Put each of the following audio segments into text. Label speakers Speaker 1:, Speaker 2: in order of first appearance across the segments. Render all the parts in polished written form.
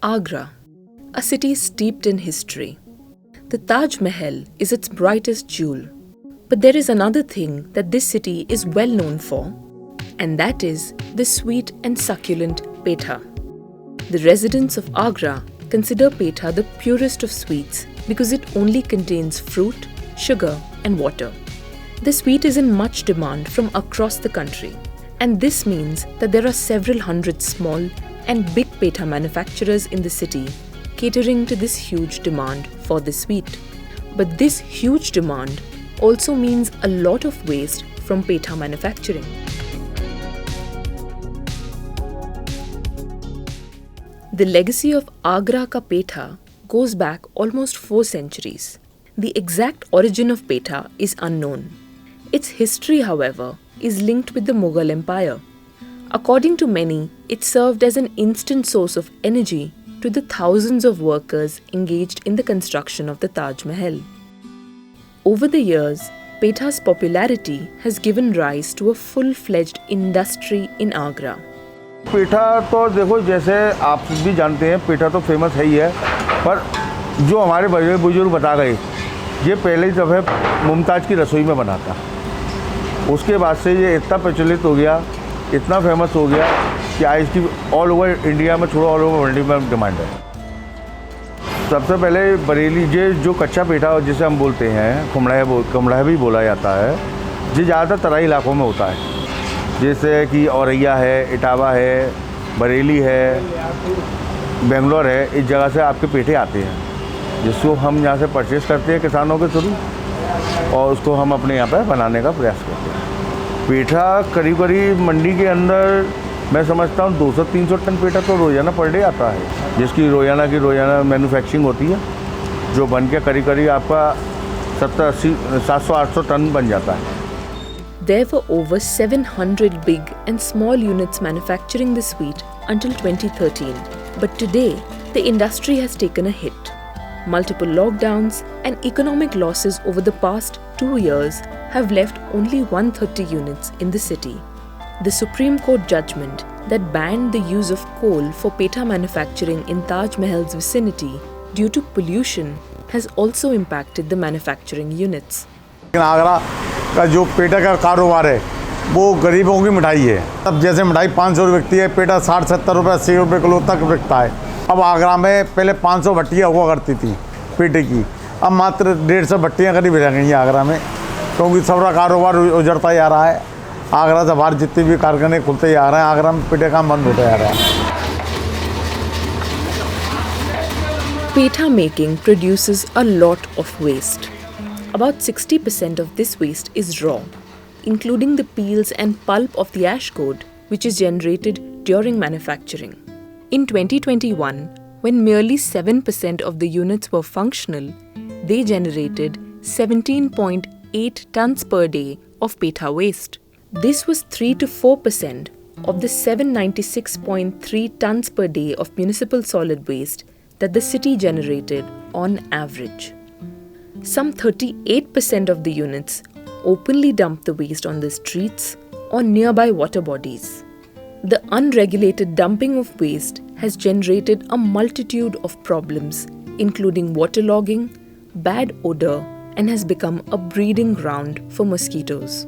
Speaker 1: Agra, a city steeped in history. The Taj Mahal is its brightest jewel. But there is another thing that this city is well known for, and that is the sweet and succulent Petha. The residents of Agra consider Petha the purest of sweets because it only contains fruit, sugar, and water. The sweet is in much demand from across the country, and this means that there are several hundred small and big Petha manufacturers in the city catering to this huge demand for the sweet. But this huge demand also means a lot of waste from Petha manufacturing. The legacy of Agra ka Petha goes back almost 4 centuries. The exact origin of Petha is unknown. Its history, however, is linked with the Mughal Empire. According to many, it served as an instant source of energy to the thousands of workers engaged in the construction of the Taj Mahal. Over the years, Petha's popularity has given rise to a full-fledged industry in Agra.
Speaker 2: पेठा तो देखो, जैसे आप भी जानते हैं, पेठा तो famous है ही है, पर जो हमारे बड़े बुजुर्ग बता गए, ये पहले जब है मुमताज़ की रसोई में बना था। उसके बाद से ये इतना प्रचलित हो गया, इतना फेमस हो गया कि आज इसकी ऑल ओवर इंडिया में, छोड़ो ऑल ओवर वर्ल्ड में डिमांड है। सबसे पहले बरेली, ये जो कच्चा पेठा जिसे हम बोलते हैं, कुमड़ा भी बोला जाता है, ये ज़्यादातर तराई इलाकों में होता है, जैसे कि औरैया है, इटावा है, बरेली है, बेंगलोर है। इस जगह से आपके पेठे आते हैं, जिसको हम यहाँ से परचेज़ करते हैं किसानों के थ्रू, और उसको हम अपने यहाँ पर बनाने का प्रयास करते हैं। पेठा करीब करीब मंडी के अंदर मैं समझता हूँ 200-300 टन पेठा तो रोज़ाना पर डे आता है, जिसकी रोज़ाना मैन्युफैक्चरिंग होती है, जो बन के करीब करीब आपका 700-800 टन बन जाता है।
Speaker 1: There were over 700 big and small units manufacturing the sweet until 2013. But today, the industry has taken a hit. Multiple lockdowns and economic losses over the past 2 years have left only 130 units in the city. The Supreme Court judgment that banned the use of coal for Petha manufacturing in Taj Mahal's vicinity due to pollution has also impacted the manufacturing units.
Speaker 3: Agra का जो पेठा का कारोबार है वो गरीबों की मिठाई है। अब जैसे मिठाई 500 रुपये बिकती है, पेठा 60-70 रुपये 80 रुपये किलो तक बिकता है। अब आगरा में पहले 500 भट्टियाँ हुआ करती थी पेठे की, अब मात्र 150 भट्टियाँ करीब रह गई हैं आगरा में, क्योंकि सबका कारोबार उजड़ता जा रहा है। आगरा से बाहर जितने भी कारखाने खुलते जा रहे हैं, आगरा में पेठे का बंद होता जा रहा है।
Speaker 1: Petha making produces a lot of waste. About 60% of this waste is raw, including the peels and pulp of the ash gourd, which is generated during manufacturing. In 2021, when merely 7% of the units were functional, they generated 17.8 tons per day of Petha waste. This was 3 to 4% of the 796.3 tons per day of municipal solid waste that the city generated on average. Some 38% of the units openly dump the waste on the streets or nearby water bodies. The unregulated dumping of waste has generated a multitude of problems, including waterlogging, bad odor, and has become a breeding ground for mosquitoes.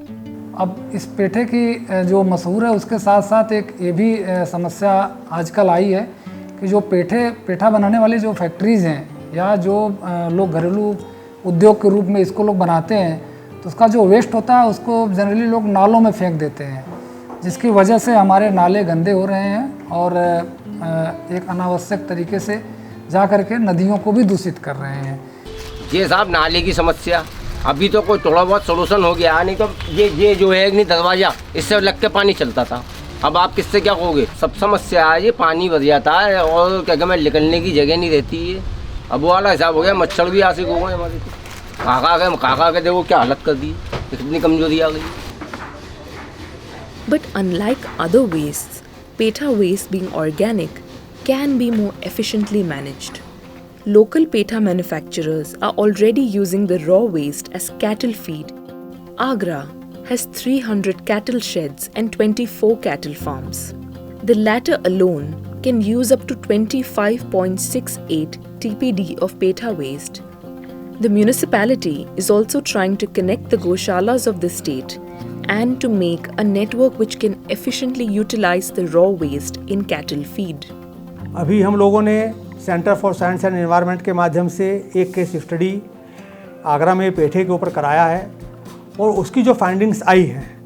Speaker 4: अब इस पेठे की जो मशहूर है, उसके साथ साथ एक ये भी समस्या आजकल आई है कि जो पेठा बनाने वाली जो फैक्ट्रीज़ हैं या जो लोग घरेलू उद्योग के रूप में इसको लोग बनाते हैं, तो उसका जो वेस्ट होता है उसको जनरली लोग नालों में फेंक देते हैं, जिसकी वजह से हमारे नाले गंदे हो रहे हैं और एक अनावश्यक तरीके से जा करके नदियों को भी दूषित कर रहे हैं।
Speaker 5: ये साहब नाले की समस्या अभी तो कोई थोड़ा बहुत सोल्यूशन हो गया, नहीं तो ये जो है नहीं दरवाज़ा, इससे लग के पानी चलता था। अब आप किससे क्या कहोगे, सब समस्या है, ये पानी भर जाता है और क्या कहते हैं निकलने की जगह नहीं रहती है। अब वो वाला हिसाब हो गया, मच्छर भी आशिक हो गए हमारे। काका के देखो क्या हालत कर दी, कितनी कमजोरी आ गई।
Speaker 1: But unlike other wastes, Petha waste being organic can be more efficiently managed. Local Petha manufacturers are already using the raw waste as cattle feed. Agra has 300 cattle sheds and 24 cattle farms. The latter alone can use up to 25.68 TPD of Petha waste. The municipality is also trying to connect the goshalas of the state and to make a network which can efficiently utilize the raw waste in cattle feed.
Speaker 6: अभी हम लोगों ने centre for science and environment के माध्यम से एक case study Agra में पेठे के ऊपर कराया है और उसकी जो फाइंडिंग्स आई हैं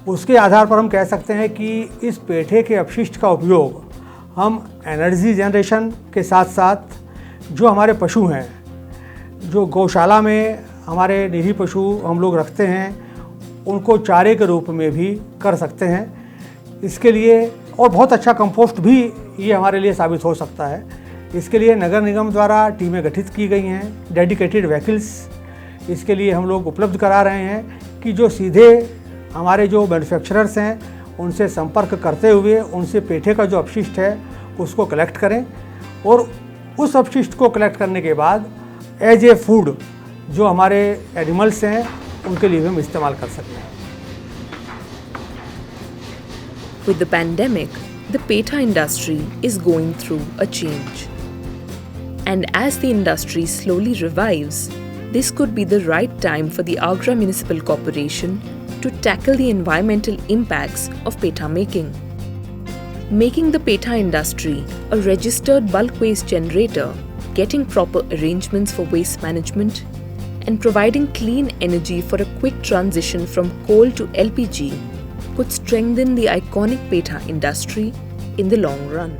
Speaker 6: उसके आधार पर हम कह सकते हैं कि इस पेठे के अपशिष्ट का उपयोग हम एनर्जी जनरेशन के साथ साथ जो हमारे पशु हैं, जो गौशाला में हमारे निरीह पशु हम लोग रखते हैं, उनको चारे के रूप में भी कर सकते हैं। इसके लिए और बहुत अच्छा कंपोस्ट भी ये हमारे लिए साबित हो सकता है। इसके लिए नगर निगम द्वारा टीमें गठित की गई हैं, डेडिकेटेड व्हीकल्स इसके लिए हम लोग उपलब्ध करा रहे हैं कि जो सीधे हमारे जो मैन्युफैक्चरर्स हैं उनसे संपर्क करते हुए उनसे पेठे का जो अपशिष्ट है उसको कलेक्ट करें और उस अपशिष्ट को कलेक्ट करने के बाद एज ए फूड जो हमारे एनिमल्स हैं उनके लिए भी हम इस्तेमाल कर सकते हैं।
Speaker 1: With the pandemic, the Petha industry is going through a change. And as the industry slowly revives, this could be the right time for the Agra Municipal Corporation to tackle the environmental impacts of Petha making. Making the Petha industry a registered bulk waste generator, getting proper arrangements for waste management, and providing clean energy for a quick transition from coal to LPG could strengthen the iconic Petha industry in the long run.